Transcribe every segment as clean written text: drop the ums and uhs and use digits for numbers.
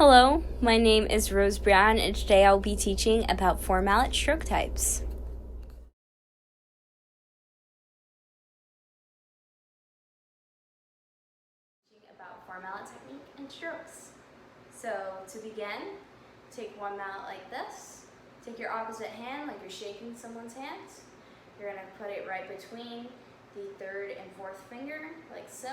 Hello, my name is Rose Brown, and today I'll be teaching about 4 mallet stroke types. About 4 mallet technique and strokes. So to begin, take one mallet like this. Take your opposite hand like you're shaking someone's hands. You're going to put it right between the third and fourth finger, like so.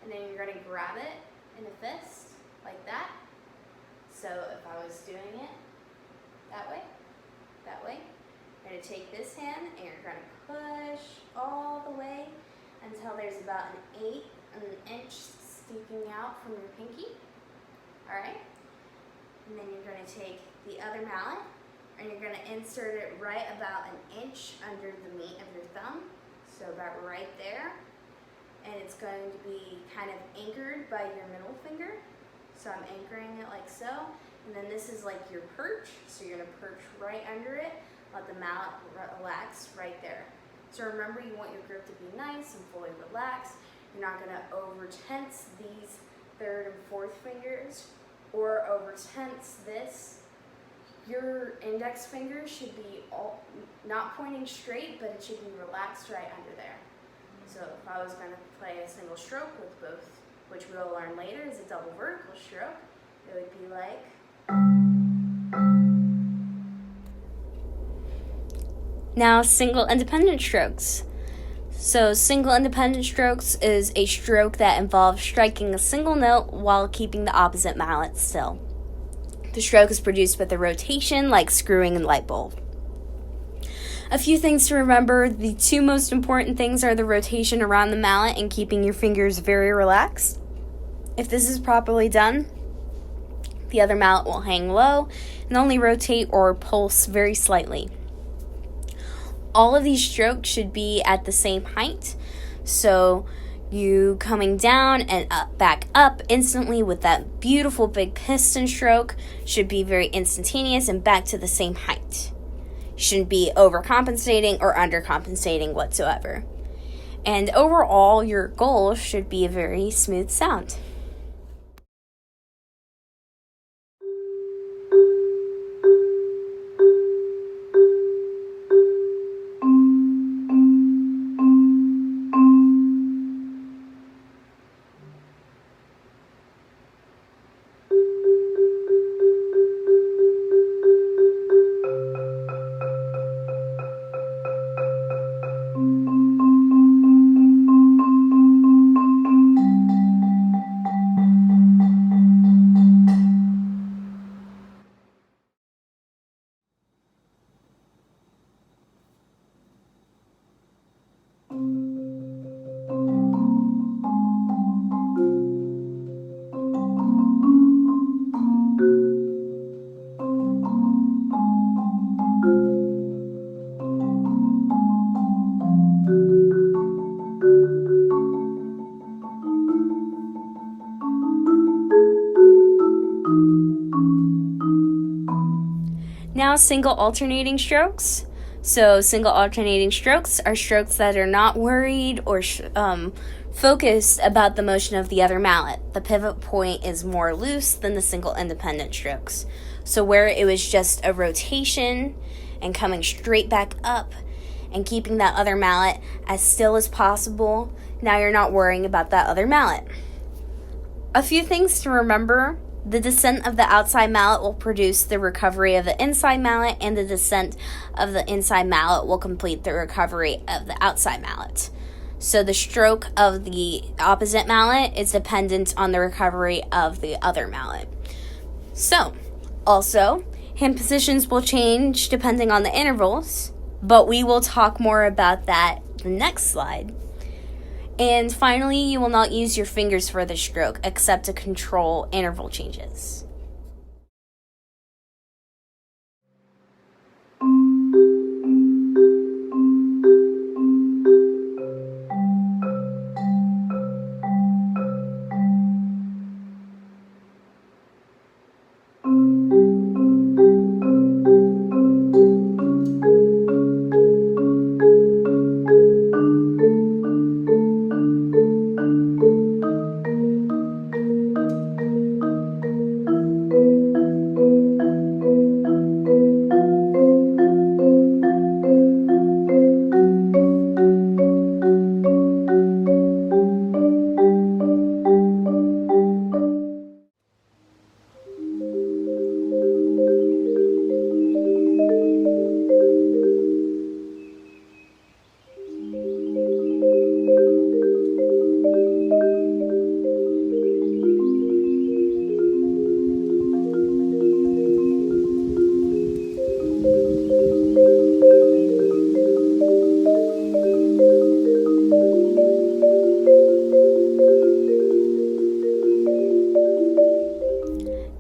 And then you're going to grab it in a fist, like that. So if I was doing it that way, you're going to take this hand and you're going to push all the way until there's about an inch sticking out from your pinky. All right? And then you're going to take the other mallet and you're going to insert it right about an inch under the meat of your thumb. So about right there. And it's going to be kind of anchored by your middle finger. So I'm anchoring it like so. And then this is like your perch. So you're going to perch right under it. Let the mallet relax right there. So remember, you want your grip to be nice and fully relaxed. You're not going to over tense these third and fourth fingers or over tense this. Your index finger should be not pointing straight, but it should be relaxed right under there. So if I was going to play a single stroke with both, which we'll learn later is a double vertical stroke, it would be like. Now, single independent strokes. So single independent strokes is a stroke that involves striking a single note while keeping the opposite mallet still. The stroke is produced with a rotation like screwing a light bulb. A few things to remember. The two most important things are the rotation around the mallet and keeping your fingers very relaxed. If this is properly done, the other mallet will hang low and only rotate or pulse very slightly. All of these strokes should be at the same height, so you coming down and back up instantly with that beautiful big piston stroke should be very instantaneous and back to the same height. You shouldn't be overcompensating or undercompensating whatsoever. And overall, your goal should be a very smooth sound. Now, single alternating strokes. So single alternating strokes are strokes that are not worried or focused about the motion of the other mallet. The pivot point is more loose than the single independent strokes. So where it was just a rotation and coming straight back up and keeping that other mallet as still as possible, now you're not worrying about that other mallet. A few things to remember. The descent of the outside mallet will produce the recovery of the inside mallet, and the descent of the inside mallet will complete the recovery of the outside mallet. So the stroke of the opposite mallet is dependent on the recovery of the other mallet. So, also, hand positions will change depending on the intervals, but we will talk more about that in the next slide. And finally, you will not use your fingers for the stroke except to control interval changes.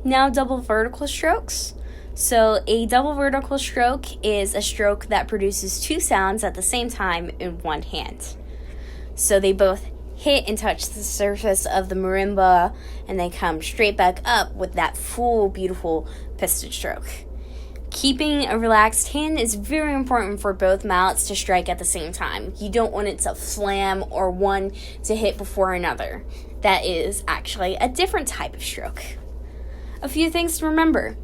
Now double vertical strokes. So a double vertical stroke is a stroke that produces two sounds at the same time in one hand. So they both hit and touch the surface of the marimba, and they come straight back up with that full, beautiful piston stroke. Keeping a relaxed hand is very important for both mallets to strike at the same time. You don't want it to flam or one to hit before another. That is actually a different type of stroke. A few things to remember.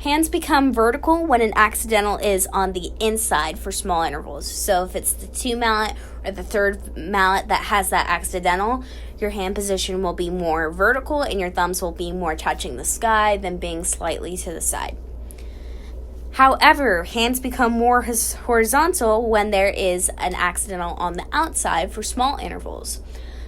Hands become vertical when an accidental is on the inside for small intervals. So if it's the 2 mallet or the 3rd mallet that has that accidental, your hand position will be more vertical and your thumbs will be more touching the sky than being slightly to the side. However, hands become more horizontal when there is an accidental on the outside for small intervals.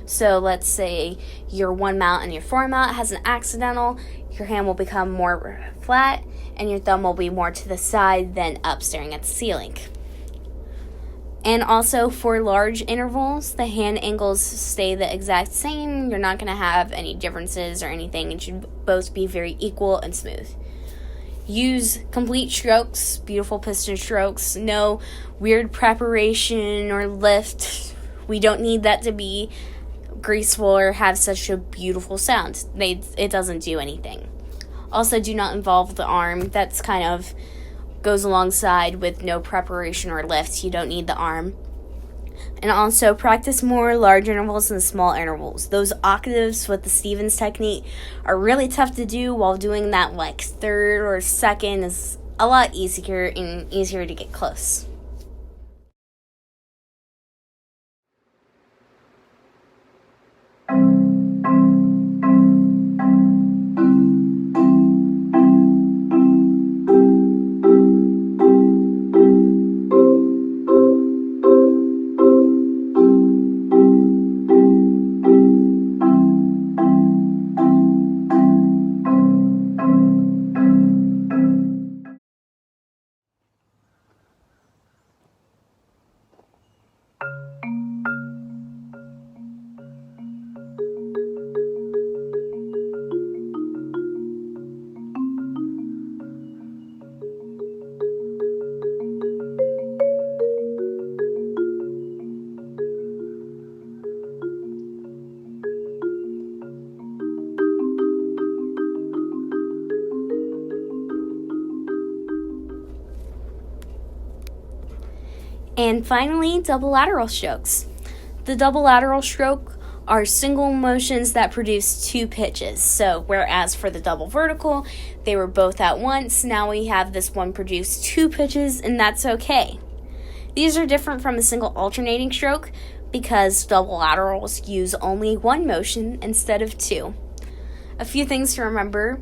So let's say your 1 mallet and your 4 mallet has an accidental, your hand will become more flat and your thumb will be more to the side than up staring at the ceiling. And also for large intervals, the hand angles stay the exact same. You're not going to have any differences or anything. It should both be very equal and smooth. Use complete strokes, beautiful piston strokes, no weird preparation or lift. We don't need that to be graceful or have such a beautiful sound. It doesn't do anything. Also, do not involve the arm. That's kind of goes alongside with no preparation or lift. You don't need the arm. And also practice more large intervals than small intervals. Those octaves with the Stevens technique are really tough to do, while doing that like 3rd or 2nd is a lot easier and easier to get close. And finally, double lateral strokes. The double lateral stroke are single motions that produce 2 pitches. So whereas for the double vertical, they were both at once, now we have this one produce 2 pitches, and that's okay. These are different from a single alternating stroke because double laterals use only 1 motion instead of 2. A few things to remember.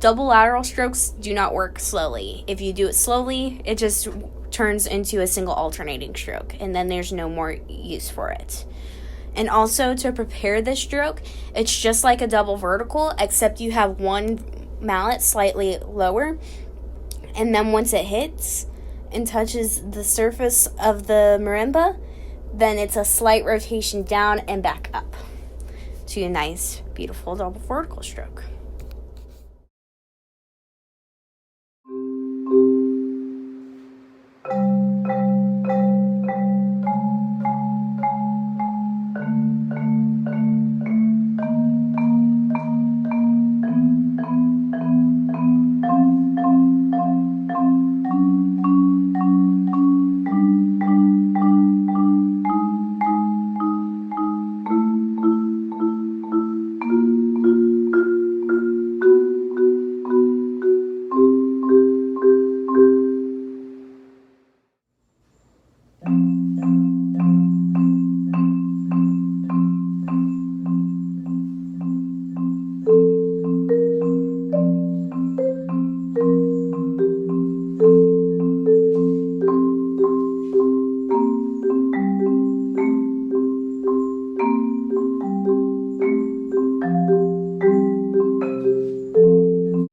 Double lateral strokes do not work slowly. If you do it slowly, it just turns into a single alternating stroke, and then there's no more use for it. And also, to prepare this stroke, it's just like a double vertical, except you have 1 mallet slightly lower, and then once it hits and touches the surface of the marimba, then it's a slight rotation down and back up to a nice, beautiful double vertical stroke.